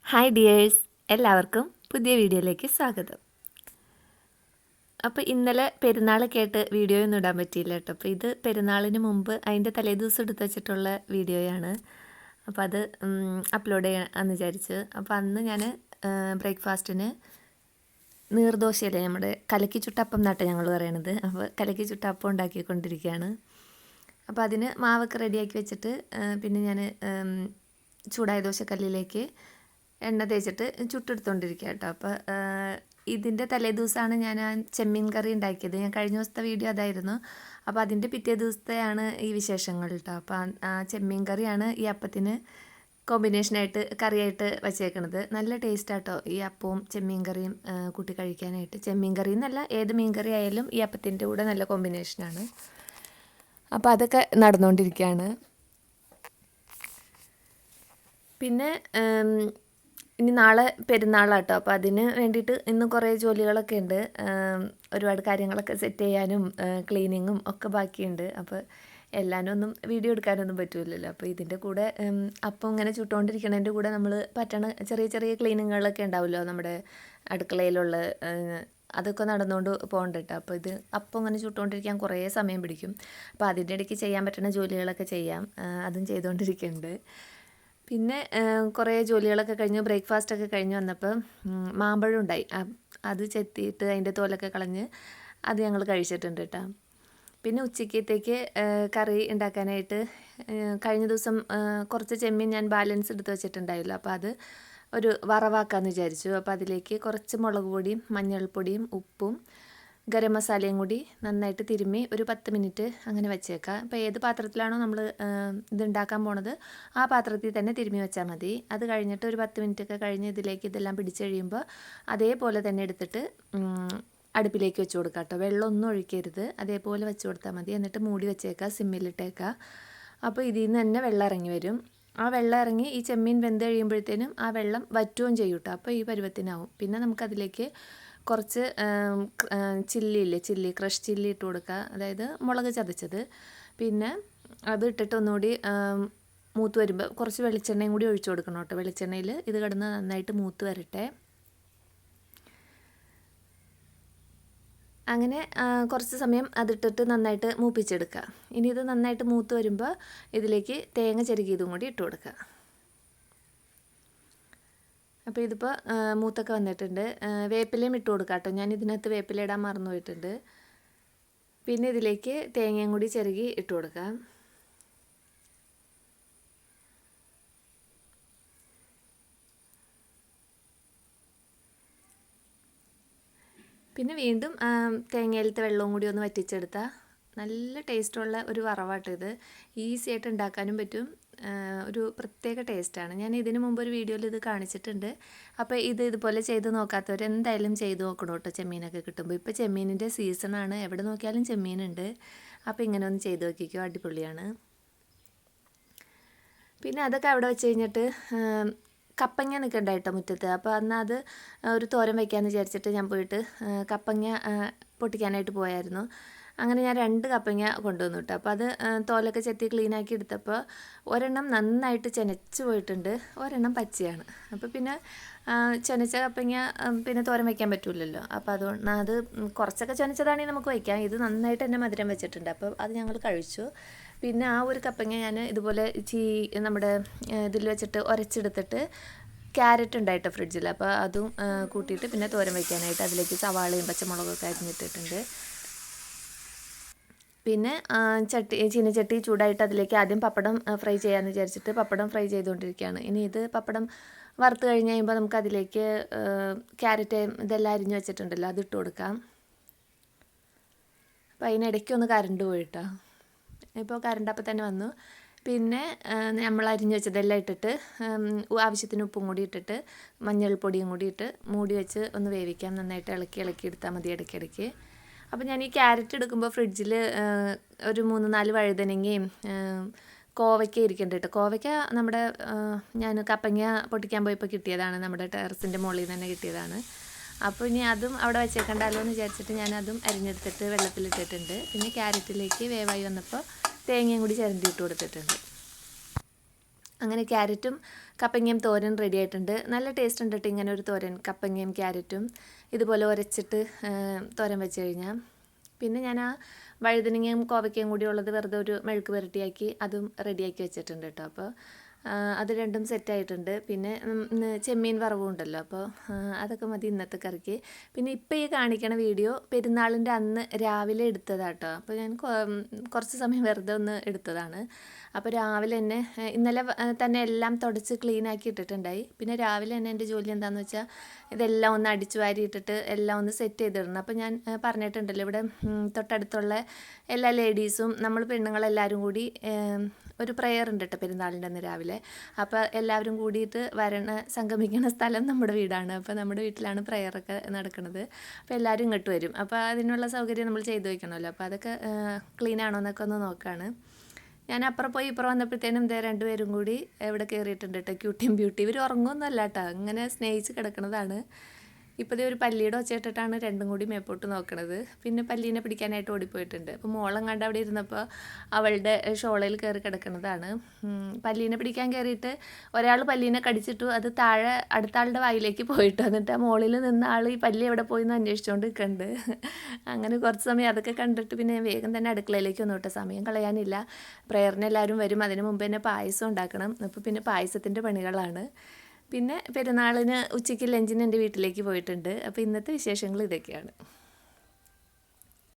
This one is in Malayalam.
ഹായ് ഡിയേഴ്സ്, എല്ലാവർക്കും പുതിയ വീഡിയോയിലേക്ക് സ്വാഗതം. അപ്പോൾ ഇന്നലെ പെരുന്നാളൊക്കെ ആയിട്ട് വീഡിയോ ഒന്നും ഇടാൻ പറ്റിയില്ല കേട്ടോ. അപ്പോൾ ഇത് പെരുന്നാളിന് മുമ്പ് അതിൻ്റെ തലേദിവസം എടുത്ത് വെച്ചിട്ടുള്ള വീഡിയോയാണ്. അപ്പോൾ അത് അപ്ലോഡ് ചെയ്യാമെന്ന് വിചാരിച്ച്. അപ്പോൾ അന്ന് ഞാൻ ബ്രേക്ക്ഫാസ്റ്റിന് നീർദോശയല്ലേ, നമ്മുടെ കലക്കി ചുട്ടപ്പം എന്നാട്ടെ ഞങ്ങൾ പറയണത്. അപ്പോൾ കലക്കി ചുട്ടപ്പം ഉണ്ടാക്കിക്കൊണ്ടിരിക്കുകയാണ്. അപ്പോൾ അതിന് മാവൊക്കെ റെഡിയാക്കി വെച്ചിട്ട് പിന്നെ ഞാൻ ചൂടായ ദോശക്കല്ലിലേക്ക് എണ്ണ തേച്ചിട്ട് ചുട്ടെടുത്തുകൊണ്ടിരിക്കുക കേട്ടോ. അപ്പോൾ ഇതിൻ്റെ തലേദിവസമാണ് ഞാൻ ആ ചെമ്മീൻ കറി ഉണ്ടാക്കിയത്. ഞാൻ കഴിഞ്ഞ ദിവസത്തെ വീഡിയോ അതായിരുന്നു. അപ്പോൾ അതിൻ്റെ പിറ്റേ ദിവസത്തെയാണ് ഈ വിശേഷങ്ങൾ കേട്ടോ. അപ്പോൾ ആ ചെമ്മീൻ കറിയാണ് ഈ അപ്പത്തിന് കോമ്പിനേഷനായിട്ട് കറിയായിട്ട് വച്ചേക്കണത്. നല്ല ടേസ്റ്റാട്ടോ ഈ അപ്പവും ചെമ്മീൻ കറിയും കൂട്ടി കഴിക്കാനായിട്ട്. ചെമ്മീൻ കറി എന്നല്ല, ഏത് മീൻ കറി ആയാലും ഈ അപ്പത്തിൻ്റെ കൂടെ നല്ല കോമ്പിനേഷനാണ്. അപ്പോൾ അതൊക്കെ നടന്നുകൊണ്ടിരിക്കുകയാണ്. പിന്നെ ഇനി നാളെ പെരുന്നാളാട്ടോ. അപ്പോൾ അതിന് വേണ്ടിയിട്ട് ഇന്ന് കുറേ ജോലികളൊക്കെ ഉണ്ട്. ഒരുപാട് കാര്യങ്ങളൊക്കെ സെറ്റ് ചെയ്യാനും ക്ലീനിങ്ങും ഒക്കെ ബാക്കിയുണ്ട്. അപ്പോൾ എല്ലാനും ഒന്നും വീഡിയോ എടുക്കാനൊന്നും പറ്റില്ലല്ലോ. അപ്പോൾ ഇതിൻ്റെ കൂടെ അപ്പം ഇങ്ങനെ ചുട്ടുകൊണ്ടിരിക്കണതിൻ്റെ കൂടെ നമ്മൾ പറ്റണ ചെറിയ ചെറിയ ക്ലീനിങ്ങുകളൊക്കെ ഉണ്ടാവുമല്ലോ നമ്മുടെ അടുക്കളയിലുള്ള, അതൊക്കെ നടന്നുകൊണ്ട് പോകണ്ട കേട്ടോ. അപ്പോൾ ഇത് അപ്പം ഇങ്ങനെ ചുട്ടുകൊണ്ടിരിക്കാൻ കുറേ സമയം പിടിക്കും. അപ്പോൾ അതിൻ്റെ ഇടയ്ക്ക് ചെയ്യാൻ പറ്റുന്ന ജോലികളൊക്കെ ചെയ്യാം. അതും ചെയ്തുകൊണ്ടിരിക്കുന്നുണ്ട്. പിന്നെ കുറേ ജോലികളൊക്കെ കഴിഞ്ഞ് ബ്രേക്ക്ഫാസ്റ്റൊക്കെ കഴിഞ്ഞ് വന്നപ്പോൾ മാമ്പഴം ഉണ്ടായി. അത് ചെത്തിയിട്ട് അതിൻ്റെ തോലൊക്കെ കളഞ്ഞ് അത് ഞങ്ങൾ കഴിച്ചിട്ടുണ്ട് കേട്ടോ. പിന്നെ ഉച്ചക്കത്തേക്ക് കറി ഉണ്ടാക്കാനായിട്ട് കഴിഞ്ഞ ദിവസം കുറച്ച് ചെമ്മീൻ ഞാൻ ബാലൻസ് എടുത്ത് വെച്ചിട്ടുണ്ടായല്ലോ. അപ്പോൾ അത് ഒരു വറവാക്കാമെന്ന് വിചാരിച്ചു. അപ്പോൾ അതിലേക്ക് കുറച്ച് മുളക് പൊടിയും മഞ്ഞൾപ്പൊടിയും ഉപ്പും ഗരം മസാലയും കൂടി നന്നായിട്ട് തിരുമ്മി ഒരു 10 മിനിറ്റ് അങ്ങനെ വെച്ചേക്കാം. അപ്പോൾ ഏത് പാത്രത്തിലാണോ നമ്മൾ ഇത് ഉണ്ടാക്കാൻ പോണത് ആ പാത്രത്തിൽ തന്നെ തിരുമ്മി വെച്ചാൽ മതി. അത് കഴിഞ്ഞിട്ട് ഒരു 10 മിനിറ്റൊക്കെ കഴിഞ്ഞ് ഇതിലേക്ക് ഇതെല്ലാം പിടിച്ച് കഴിയുമ്പോൾ അതേപോലെ തന്നെ എടുത്തിട്ട് അടുപ്പിലേക്ക് വെച്ച് കൊടുക്കാം കേട്ടോ. വെള്ളമൊന്നും ഒഴിക്കരുത്, അതേപോലെ വെച്ച് കൊടുത്താൽ മതി. എന്നിട്ട് മൂടി വെച്ചേക്കാം, സിമ്മിലിട്ടേക്കാം. അപ്പോൾ ഇതിൽ നിന്ന് തന്നെ വെള്ളം ഇറങ്ങി വരും. ആ വെള്ളം ഇറങ്ങി ഈ ചെമ്മീൻ വെന്ത് കഴിയുമ്പോഴത്തേനും ആ വെള്ളം വറ്റുകയും ചെയ്യും കേട്ടോ. അപ്പോൾ ഈ പരുവത്തിനാവും. പിന്നെ നമുക്കതിലേക്ക് കുറച്ച് ചില്ലി ക്രഷ് ചില്ലി ഇട്ട് കൊടുക്കുക, അതായത് മുളക് ചതച്ചത്. പിന്നെ അത് ഇട്ടിട്ട് ഒന്നുകൂടി മൂത്ത് വരുമ്പോൾ കുറച്ച് വെളിച്ചെണ്ണയും കൂടി ഒഴിച്ചു കൊടുക്കണം കേട്ടോ. വെളിച്ചെണ്ണയിൽ ഇത് കിടന്ന് നന്നായിട്ട് മൂത്ത് വരട്ടെ. അങ്ങനെ കുറച്ച് സമയം അതിട്ടിട്ട് നന്നായിട്ട് മൂപ്പിച്ചെടുക്കുക. ഇനി ഇത് നന്നായിട്ട് മൂത്ത് വരുമ്പോൾ ഇതിലേക്ക് തേങ്ങ ചെരുകിയതും കൂടി ഇട്ട് കൊടുക്കുക. അപ്പോൾ ഇതിപ്പോൾ മൂത്തൊക്കെ വന്നിട്ടുണ്ട്. വേപ്പിലയും ഇട്ട് കൊടുക്കാം കേട്ടോ. ഞാൻ ഇതിനകത്ത് വേപ്പില ഇടാൻ മറന്നു പോയിട്ടുണ്ട്. പിന്നെ ഇതിലേക്ക് തേങ്ങയും കൂടി ചെറുകി ഇട്ട് കൊടുക്കാം. പിന്നെ വീണ്ടും തേങ്ങയിലത്തെ വെള്ളവും കൂടി ഒന്ന് വറ്റിച്ചെടുത്താൽ നല്ല ടേസ്റ്റുള്ള ഒരു വറവാട്ടോ ഇത്. ഈസി ആയിട്ട് ഉണ്ടാക്കാനും പറ്റും. ഒരു പ്രത്യേക ടേസ്റ്റാണ്. ഞാൻ ഇതിനു മുമ്പ് ഒരു വീഡിയോയിൽ ഇത് കാണിച്ചിട്ടുണ്ട്. അപ്പോൾ ഇതുപോലെ ചെയ്ത് നോക്കാത്തവർ എന്തായാലും ചെയ്ത് നോക്കണം കേട്ടോ. ചെമ്മീനൊക്കെ കിട്ടുമ്പോൾ ഇപ്പോൾ ചെമ്മീനിൻ്റെ സീസണാണ്, എവിടെ നോക്കിയാലും ചെമ്മീനുണ്ട്. അപ്പോൾ ഇങ്ങനെ ഒന്ന് ചെയ്ത് നോക്കിക്കോ, അടിപൊളിയാണ്. പിന്നെ അതൊക്കെ അവിടെ വെച്ച് കഴിഞ്ഞിട്ട് കപ്പങ്ങ നിൽക്കണ്ടായിട്ടോ മുറ്റത്ത്. അപ്പോൾ അന്ന് അത് ഒരു തോരൻ വയ്ക്കാമെന്ന് വിചാരിച്ചിട്ട് ഞാൻ പോയിട്ട് കപ്പങ്ങ പൊട്ടിക്കാനായിട്ട് പോയായിരുന്നു. അങ്ങനെ ഞാൻ 2 കപ്പങ്ങ കൊണ്ടുവന്നു കേട്ടോ. അപ്പോൾ അത് തോലൊക്കെ ചെത്തി ക്ലീനാക്കി എടുത്തപ്പോൾ ഒരെണ്ണം നന്നായിട്ട് ചെനച്ച് പോയിട്ടുണ്ട്, ഒരെണ്ണം പച്ചയാണ്. അപ്പോൾ പിന്നെ ചെനച്ച കപ്പങ്ങ പിന്നെ തോരൻ വയ്ക്കാൻ പറ്റില്ലല്ലോ. അപ്പോൾ അതുകൊണ്ട് അത് കുറച്ചൊക്കെ ചെനച്ചതാണെങ്കിൽ നമുക്ക് വയ്ക്കാം. ഇത് നന്നായിട്ട് തന്നെ മധുരം വെച്ചിട്ടുണ്ട്. അപ്പോൾ അത് ഞങ്ങൾ കഴിച്ചു. പിന്നെ ആ ഒരു കപ്പങ്ങ ഞാൻ ഇതുപോലെ നമ്മുടെ ഇതിൽ വെച്ചിട്ട് ഉരച്ചെടുത്തിട്ട് ക്യാരറ്റ് ഉണ്ടായിട്ട് ഫ്രിഡ്ജിൽ, അപ്പോൾ അതും കൂട്ടിയിട്ട് പിന്നെ തോരൻ വയ്ക്കാനായിട്ട് അതിലേക്ക് സവാളയും പച്ചമുളകൊക്കെ അരിഞ്ഞിട്ടിട്ടുണ്ട്. പിന്നെ ചീനച്ചട്ടി ചൂടായിട്ട് അതിലേക്ക് ആദ്യം പപ്പടം ഫ്രൈ ചെയ്യാമെന്ന് വിചാരിച്ചിട്ട് പപ്പടം ഫ്രൈ ചെയ്തുകൊണ്ടിരിക്കുകയാണ്. ഇനി ഇത് പപ്പടം വറുത്ത് കഴിഞ്ഞ് കഴിയുമ്പോൾ നമുക്ക് അതിലേക്ക് ക്യാരറ്റ് ഇതെല്ലാം അരിഞ്ഞ് വെച്ചിട്ടുണ്ടല്ലോ അതിട്ട് കൊടുക്കാം. അപ്പോൾ അതിനിടയ്ക്കൊന്ന് കറണ്ട് പോയിട്ടോ. ഇപ്പോൾ കറണ്ട് അപ്പോൾ തന്നെ വന്നു. പിന്നെ നമ്മൾ അരിഞ്ഞ് വെച്ചതെല്ലാം ഇട്ടിട്ട് ആവശ്യത്തിന് ഉപ്പും കൂടി ഇട്ടിട്ട് മഞ്ഞൾപ്പൊടിയും കൂടി ഇട്ട് മൂടി വെച്ച് ഒന്ന് വേവിക്കാം. നന്നായിട്ട് ഇളക്കി എടുത്താൽ മതി ഇടയ്ക്കിടയ്ക്ക്. അപ്പോൾ ഞാൻ ഈ ക്യാരറ്റ് എടുക്കുമ്പോൾ ഫ്രിഡ്ജിൽ ഒരു 3-4 വഴുതനങ്ങയും കോവയ്ക്ക ഇരിക്കുന്നുണ്ട് കേട്ടോ. കോവയ്ക്ക നമ്മുടെ ഞാൻ കപ്പങ്ങ പൊട്ടിക്കാൻ പോയപ്പോൾ കിട്ടിയതാണ്, നമ്മുടെ ടെറസിൻ്റെ മുകളിൽ തന്നെ കിട്ടിയതാണ്. അപ്പോൾ ഇനി അതും അവിടെ വെച്ചേക്കണ്ടല്ലോ എന്ന് വിചാരിച്ചിട്ട് ഞാൻ അതും അരിഞ്ഞെടുത്തിട്ട് വെള്ളത്തിലിട്ടിട്ടുണ്ട്. പിന്നെ ക്യാരറ്റിലേക്ക് വേവായി വന്നപ്പോൾ തേങ്ങയും കൂടി ചിരണ്ടി ഇട്ട് കൊടുത്തിട്ടുണ്ട്. അങ്ങനെ ക്യാരറ്റും കപ്പങ്ങയും തോരൻ റെഡി ആയിട്ടുണ്ട്. നല്ല ടേസ്റ്റ് ഉണ്ട് കേട്ടോ ഇങ്ങനെ ഒരു തോരൻ, കപ്പങ്ങയും ക്യാരറ്റും ഇതുപോലെ ഉരച്ചിട്ട് തോരൻ വെച്ച് കഴിഞ്ഞാൽ. പിന്നെ ഞാൻ ആ വഴുതനങ്ങയും കോവയ്ക്കയും കൂടി ഉള്ളത് വെറുതെ ഒരു മെഴുക്ക് പുരട്ടിയാക്കി അതും റെഡിയാക്കി വെച്ചിട്ടുണ്ട് കേട്ടോ. അപ്പോൾ അത് രണ്ടും സെറ്റായിട്ടുണ്ട്. പിന്നെ ചെമ്മീൻ വറവും ഉണ്ടല്ലോ, അപ്പോൾ അതൊക്കെ മതി ഇന്നത്തെ കറിക്ക്. പിന്നെ ഇപ്പോൾ ഈ കാണിക്കണ വീഡിയോ പെരുന്നാളിൻ്റെ അന്ന് രാവിലെ എടുത്തതാട്ടോ. അപ്പോൾ ഞാൻ കുറച്ച് സമയം വെറുതെ ഒന്ന് എടുത്തതാണ്. അപ്പോൾ രാവിലെ തന്നെ ഇന്നലെ തന്നെ എല്ലാം തുടച്ച് ക്ലീൻ ആക്കി ഇട്ടിട്ടുണ്ടായി. പിന്നെ രാവിലെ തന്നെ എൻ്റെ ജോലി എന്താണെന്ന് വെച്ചാൽ ഇതെല്ലാം ഒന്ന് അടിച്ചു വാരി ഇട്ടിട്ട് എല്ലാം ഒന്ന് സെറ്റ് ചെയ്തിടണം. അപ്പോൾ ഞാൻ പറഞ്ഞിട്ടുണ്ടല്ലോ, ഇവിടെ തൊട്ടടുത്തുള്ള എല്ലാ ലേഡീസും നമ്മൾ പെണ്ണുങ്ങളെല്ലാവരും കൂടി ഒരു പ്രെയർ ഉണ്ട് കേട്ടോ പെരുന്നാളിൻ്റെ അന്ന് രാവിലെ. അപ്പോൾ എല്ലാവരും കൂടിയിട്ട് സംഗമിക്കുന്ന സ്ഥലം നമ്മുടെ വീടാണ്. അപ്പോൾ നമ്മുടെ വീട്ടിലാണ് പ്രെയറൊക്കെ നടക്കുന്നത്. അപ്പോൾ എല്ലാവരും ഇങ്ങോട്ട് വരും. അപ്പോൾ അതിനുള്ള സൗകര്യം നമ്മൾ ചെയ്തു വയ്ക്കണമല്ലോ. അപ്പോൾ അതൊക്കെ ക്ലീൻ ആണോ എന്നൊക്കെ ഒന്ന് നോക്കുകയാണ്. ഞാൻ അപ്പുറം പോയി ഇപ്പുറം വന്നപ്പോഴത്തേനും രണ്ടുപേരും കൂടി ഇവിടെ കയറിയിട്ടുണ്ട് കേട്ടോ, ക്യൂട്ടിയും ബ്യൂട്ടി. ഇവർ ഉറങ്ങുമൊന്നുമല്ല കേട്ടോ, അങ്ങനെ സ്നേഹിച്ച് കിടക്കുന്നതാണ്. ഇപ്പോൾ ഒരു പല്ലിയുടെ ഒച്ചയിട്ടിട്ടാണ് രണ്ടും കൂടി മേപ്പോട്ട് നോക്കണത്. പിന്നെ പല്ലീനെ പിടിക്കാനായിട്ട് ഓടിപ്പോയിട്ടുണ്ട്. അപ്പോൾ മോളം കണ്ട് അവിടെ ഇരുന്നപ്പോൾ അവളുടെ ഷോളയിൽ കയറി കിടക്കുന്നതാണ്. പല്ലീനെ പിടിക്കാൻ കയറിയിട്ട് ഒരാൾ പല്ലീനെ കടിച്ചിട്ടു, അത് താഴെ അടുത്ത ആളുടെ വായിലേക്ക് പോയിട്ടു. എന്നിട്ട് ആ മോളിൽ നിന്ന ആൾ ഈ പല്ലി എവിടെ പോയി എന്ന് അന്വേഷിച്ചുകൊണ്ട് നിൽക്കുന്നുണ്ട്. അങ്ങനെ കുറച്ച് സമയം അതൊക്കെ കണ്ടിട്ട് പിന്നെ വേഗം തന്നെ അടുക്കളയിലേക്ക് വന്നു കേട്ടോ. സമയം കളയാനില്ല, പ്രേയറിന് എല്ലാവരും വരും. അതിന് മുമ്പ് തന്നെ പായസം ഉണ്ടാക്കണം. അപ്പോൾ പിന്നെ പായസത്തിൻ്റെ പണികളാണ്. പിന്നെ പെരുന്നാളിന് ഉച്ചയ്ക്ക് ലഞ്ചിന് എൻ്റെ വീട്ടിലേക്ക് പോയിട്ടുണ്ട്. അപ്പോൾ ഇന്നത്തെ വിശേഷങ്ങൾ ഇതൊക്കെയാണ്.